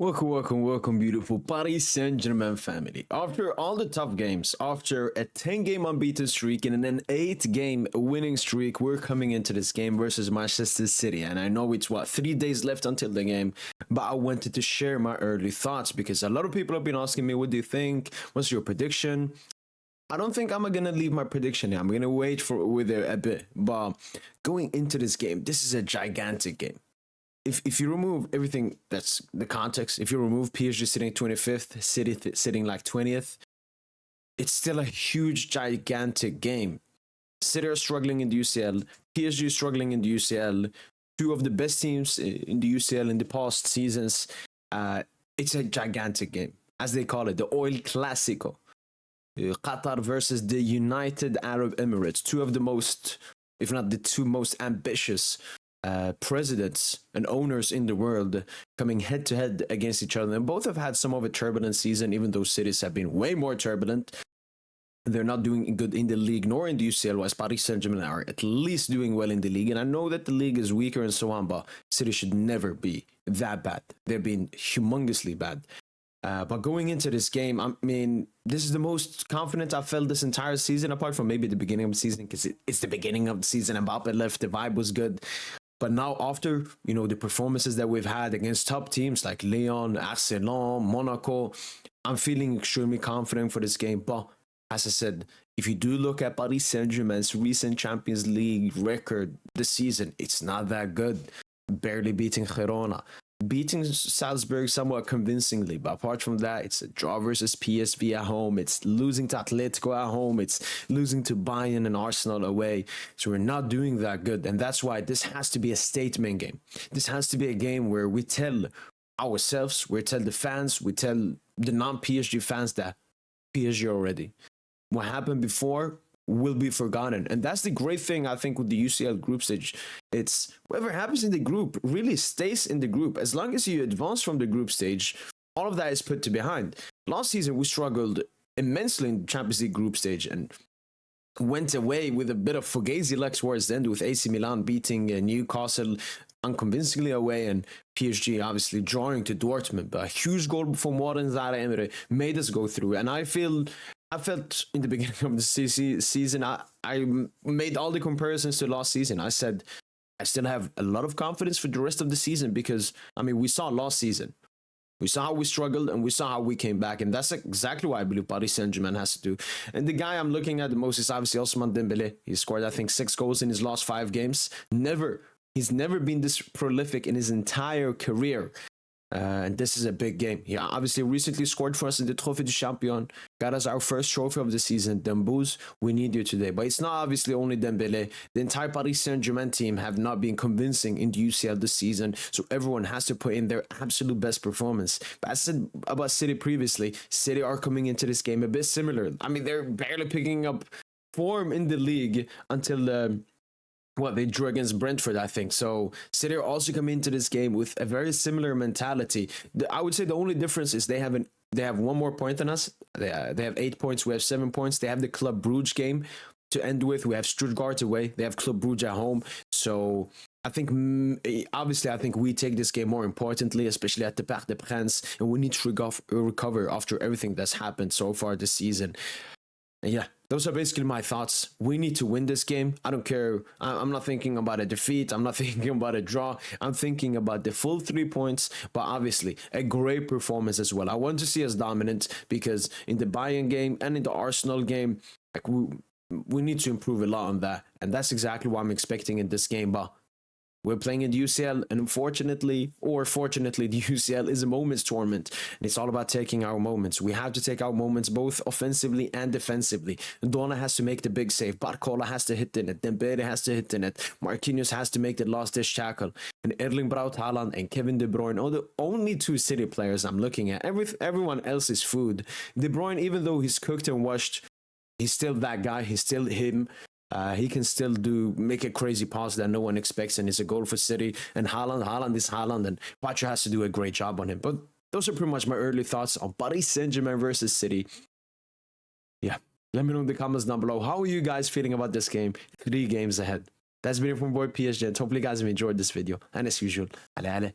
Welcome, beautiful Paris Saint-Germain family. After all the tough games, after a 10-game unbeaten streak and an 8-game winning streak, we're coming into this game versus Manchester City. And I know it's, 3 days left until the game, but I wanted to share my early thoughts because a lot of people have been asking me, what do you think? What's your prediction? I don't think I'm going to leave my prediction here. I'm going to wait with it a bit. But going into this game, this is a gigantic game. If you remove everything that's the context, if you remove PSG sitting 25th, City sitting like 20th, it's still a huge, gigantic game. City are struggling in the UCL, PSG is struggling in the UCL, two of the best teams in the UCL in the past seasons. It's a gigantic game, as they call it, the Oil Clasico. Qatar versus the United Arab Emirates, two of the most, if not the two most ambitious presidents and owners in the world coming head to head against each other. And both have had some of a turbulent season, even though cities have been way more turbulent. They're not doing good in the league nor in the UCL, whilst Paris Saint-Germain are at least doing well in the league. And I know that the league is weaker and so on, but City should never be that bad. They've been humongously bad. But going into this game, I mean, this is the most confident I've felt this entire season, apart from maybe the beginning of the season, because it's the beginning of the season. Mbappe left, the vibe was good. But now after, the performances that we've had against top teams like Lyon, Arsenal, Monaco, I'm feeling extremely confident for this game. But as I said, if you do look at Paris Saint-Germain's recent Champions League record this season, it's not that good. Barely beating Girona. Beating Salzburg somewhat convincingly, but apart from that, it's a draw versus PSV at home. It's losing to Atletico at home. It's losing to Bayern and Arsenal away. So we're not doing that good, and that's why this has to be a statement game. This has to be a game where we tell ourselves, we tell the fans, we tell the non-PSG fans that PSG already. What happened before will be forgotten. And that's the great thing, I think, with the UCL group stage. It's whatever happens in the group really stays in the group. As long as you advance from the group stage, all of that is put to behind. Last season, we struggled immensely in the Champions League group stage and went away with a bit of Fugazi luck towards the end, with AC Milan beating Newcastle unconvincingly away and PSG obviously drawing to Dortmund. But a huge goal from Warren Zaire-Emery made us go through. And I felt in the beginning of the season, I made all the comparisons to last season. I said, I still have a lot of confidence for the rest of the season because, we saw last season. We saw how we struggled and we saw how we came back. And that's exactly what I believe Paris Saint-Germain has to do. And the guy I'm looking at the most is obviously Ousmane Dembélé. He scored, I think, 6 goals in his last 5 games. He's never been this prolific in his entire career. And this is a big game. He obviously recently scored for us in the Trophée du Champion. Got us our first trophy of the season. Dembouz, we need you today. But it's not obviously only Dembélé. The entire Paris Saint-Germain team have not been convincing in the UCL this season. So everyone has to put in their absolute best performance. But as I said about City previously, City are coming into this game a bit similar. They're barely picking up form in the league until they drew against Brentford, I think. So City are also coming into this game with a very similar mentality. I would say the only difference is they have 1 more point than us. They have 8 points. We have 7 points. They have the Club Brugge game to end with. We have Stuttgart away. They have Club Brugge at home. So I think, obviously, we take this game more importantly, especially at the Parc des Princes, and we need to recover after everything that's happened so far this season. And yeah, those are basically my thoughts. We need to win this game. I don't care. I'm not thinking about a defeat. I'm not thinking about a draw. I'm thinking about the full 3 points, but obviously a great performance as well. I want to see us dominant because in the Bayern game and in the Arsenal game, we need to improve a lot on that. And that's exactly what I'm expecting in this game. But we're playing in the UCL, and unfortunately, or fortunately, the UCL is a moments tournament, and it's all about taking our moments. We have to take our moments both offensively and defensively. Donna has to make the big save. Barcola has to hit the net. Dembele has to hit the net. Marquinhos has to make the last-ditch tackle. And Erling Braut Haaland and Kevin De Bruyne are the only 2 City players I'm looking at. Everyone else is food. De Bruyne, even though he's cooked and washed, he's still that guy. He's still him. He can still make a crazy pass that no one expects, and it's a goal for City. And Haaland is Haaland, and Pacho has to do a great job on him. But those are pretty much my early thoughts on Paris Saint-Germain versus City. Yeah, let me know in the comments down below. How are you guys feeling about this game? 3 games ahead. That's been it from boy PSG, and hopefully you guys have enjoyed this video. And as usual, allez.